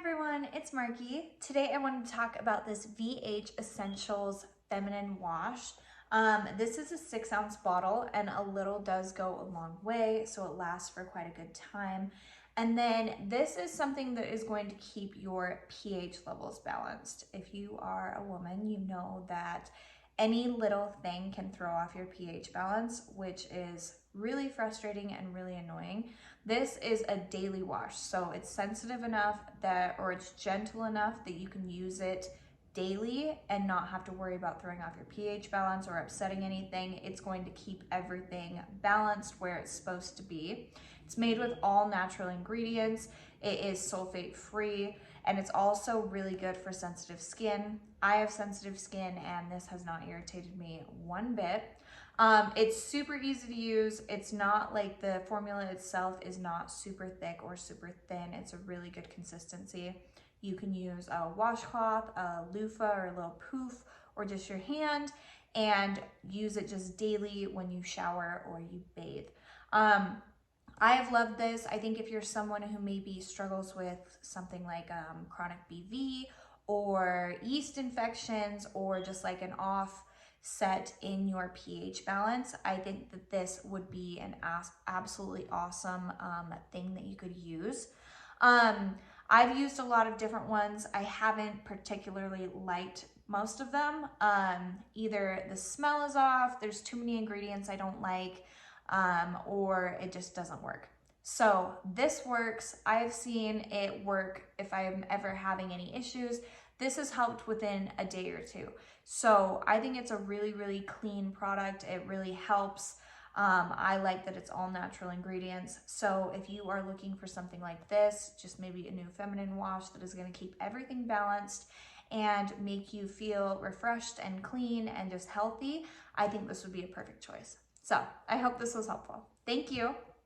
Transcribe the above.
everyone, it's Marky. Today I wanted to talk about this VH Essentials Feminine Wash. This is a 6-ounce bottle and a little does go a long way, so it lasts for quite a good time. And then this is something that is going to keep your pH levels balanced. If you are a woman, you know that any little thing can throw off your pH balance, which is really frustrating and really annoying. This is a daily wash, so it's sensitive enough that, or it's gentle enough that you can use it daily and not have to worry about throwing off your pH balance or upsetting anything. It's going to keep everything balanced where it's supposed to be. It's made with all natural ingredients. It is sulfate free, and it's also really good for sensitive skin. I have sensitive skin and this has not irritated me one bit. It's super easy to use. It's not like the formula itself is not super thick or super thin. It's a really good consistency. You can use a washcloth, a loofah, or a little poof, or just your hand, and use it just daily when you shower or you bathe. I have loved this. I think if you're someone who maybe struggles with something like chronic BV or yeast infections or just like an offset in your pH balance, I think that this would be an absolutely awesome thing that you could use. I've used a lot of different ones. I haven't particularly liked most of them. Either the smell is off, there's too many ingredients I don't like, or it just doesn't work. So this works. I've seen it work if I'm ever having any issues. This has helped within a day or two. So I think it's a really, really clean product. It really helps. I like that it's all natural ingredients. So if you are looking for something like this, just maybe a new feminine wash that is going to keep everything balanced and make you feel refreshed and clean and just healthy, I think this would be a perfect choice. So I hope this was helpful. Thank you.